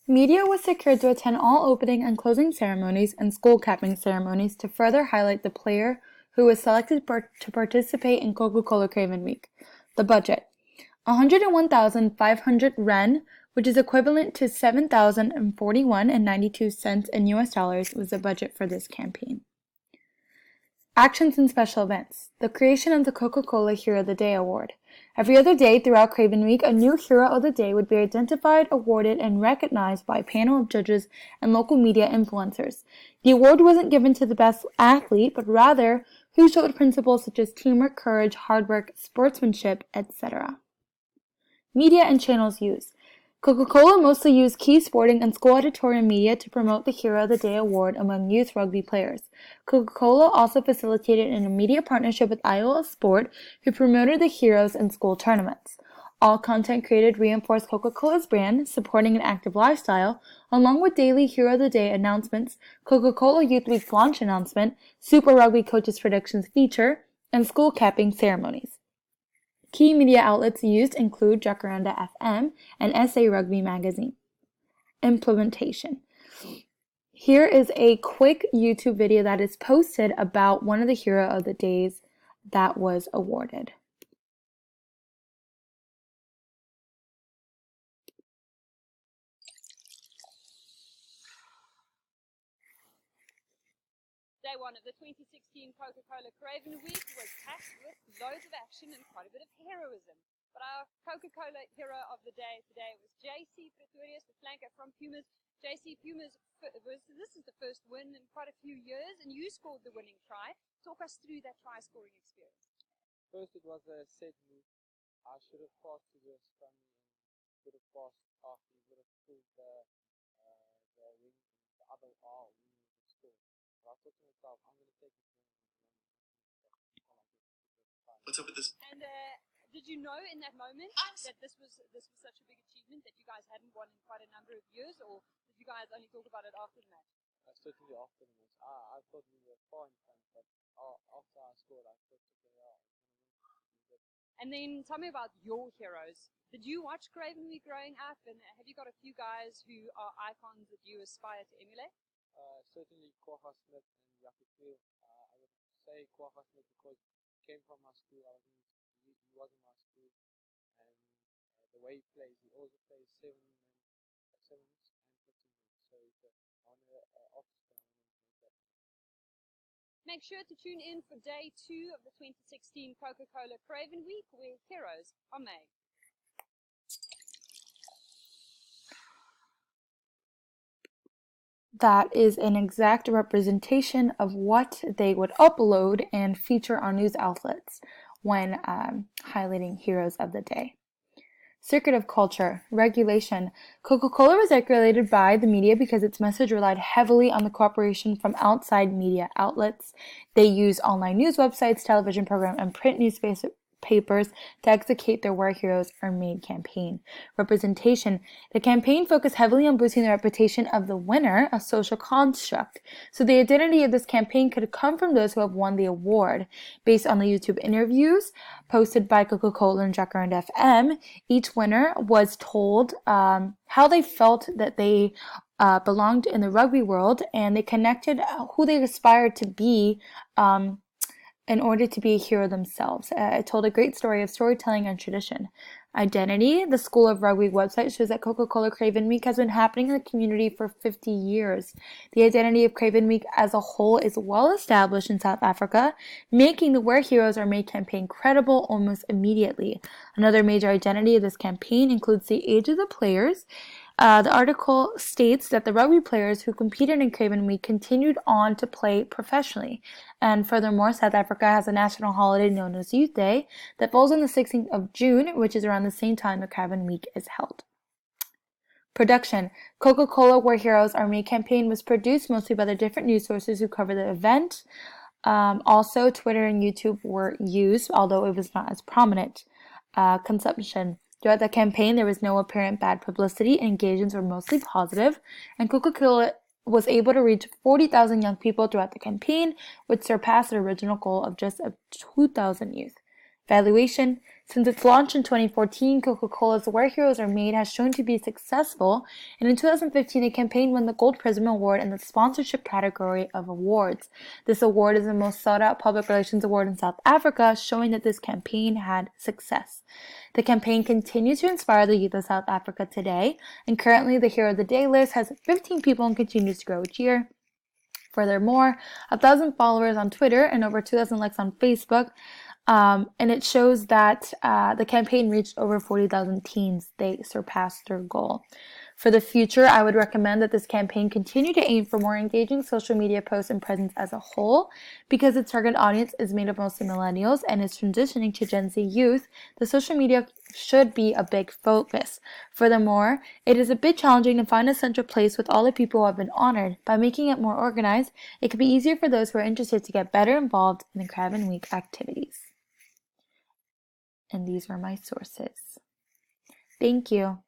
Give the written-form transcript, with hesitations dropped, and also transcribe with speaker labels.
Speaker 1: Media was secured to attend all opening and closing ceremonies and school capping ceremonies to further highlight the player who was selected to participate in Coca-Cola Craven Week. The budget: 101,500 ren, which is equivalent to 7,041.92 cents in US dollars, was the budget for this campaign. Actions and special events. The creation of the Coca-Cola Hero of the Day Award. Every other day throughout Craven Week, a new Hero of the Day would be identified, awarded, and recognized by a panel of judges and local media influencers. The award wasn't given to the best athlete, but rather who showed principles such as teamwork, courage, hard work, sportsmanship, etc. Media and channels used. Coca-Cola mostly used key sporting and school editorial media to promote the Hero of the Day award among youth rugby players. Coca-Cola also facilitated an immediate partnership with Iowa Sport, who promoted the heroes in school tournaments. All content created reinforced Coca-Cola's brand, supporting an active lifestyle, along with daily Hero of the Day announcements, Coca-Cola Youth Week launch announcement, Super Rugby Coaches Predictions feature, and school capping ceremonies. Key media outlets used include Jacaranda FM and SA Rugby Magazine. Implementation. Here is a quick YouTube video that is posted about one of the Hero of the Days that was awarded.
Speaker 2: Day one of the 2016 Coca-Cola Craven Week was packed with loads of action and quite a bit of heroism. But our Coca-Cola hero of the day today was JC Pretorius, the flanker from Pumas. JC, Pumas, this is the first win in quite a few years, and you scored the winning try. Talk us through that try-scoring experience.
Speaker 3: First, it was a set move. I should have passed to the scrum and would have passed after he would have pulled the wing and the other R wing would have scored. I thought to myself, I'm going to take this win.
Speaker 4: What's up with this?
Speaker 2: And did you know in that moment that this was such a big achievement that you guys hadn't won in quite a number of years, or did you guys only talk about it after the match?
Speaker 3: Certainly after the match. I thought we were far in front, but after I scored, I thought, okay, yeah.
Speaker 2: And then tell me about your heroes. Did you watch Craven Week growing up, and have you got a few guys who are icons that you aspire to emulate?
Speaker 3: Certainly Coca Smith and Jackie Craven. I would say Coca Smith because he came from my school. He was in my school, and the way he plays, he also plays 7 minutes and 15 minutes. So he's
Speaker 2: Make sure to tune in for day 2 of the 2016 Coca-Cola Craven Week, where heroes are made.
Speaker 1: That is an exact representation of what they would upload and feature on news outlets when highlighting heroes of the day. Circuit of culture. Regulation. Coca-Cola was regulated by the media because its message relied heavily on the cooperation from outside media outlets. They used online news websites, television programs, and print newspapers to execute their Where Heroes Are Made campaign. Representation. The campaign focused heavily on boosting the reputation of the winner, a social construct. So the identity of this campaign could come from those who have won the award. Based on the YouTube interviews posted by Coca-Cola and Jacaranda FM, each winner was told how they felt that they belonged in the rugby world, and they connected who they aspired to be in order to be a hero themselves. It told a great story of storytelling and tradition. Identity. The School of Rugby website shows that Coca-Cola Craven Week has been happening in the community for 50 years. The identity of Craven Week as a whole is well established in South Africa, making the Where Heroes Are Made campaign credible almost immediately. Another major identity of this campaign includes the age of the players. The article states that the rugby players who competed in Craven Week continued on to play professionally. And furthermore, South Africa has a national holiday known as Youth Day that falls on the 16th of June, which is around the same time the Craven Week is held. Production. Coca-Cola Where Heroes Are Made campaign was produced mostly by the different news sources who cover the event. Also, Twitter and YouTube were used, although it was not as prominent. Consumption. Throughout the campaign, there was no apparent bad publicity. Engagements were mostly positive, and Coca-Cola was able to reach 40,000 young people throughout the campaign, which surpassed the original goal of just 2,000 youth. Valuation. Since its launch in 2014, Coca-Cola's Where Heroes Are Made has shown to be successful, and in 2015, the campaign won the Gold Prism Award in the sponsorship category of awards. This award is the most sought-out public relations award in South Africa, showing that this campaign had success. The campaign continues to inspire the youth of South Africa today, and currently the Hero of the Day list has 15 people and continues to grow each year. Furthermore, 1,000 followers on Twitter and over 2,000 likes on Facebook. And it shows that the campaign reached over 40,000 teens. They surpassed their goal. For the future, I would recommend that this campaign continue to aim for more engaging social media posts and presence as a whole. Because its target audience is made of mostly millennials and is transitioning to Gen Z youth, the social media should be a big focus. Furthermore, it is a bit challenging to find a central place with all the people who have been honored. By making it more organized, it could be easier for those who are interested to get better involved in the Craven Week activities. And these are my sources. Thank you.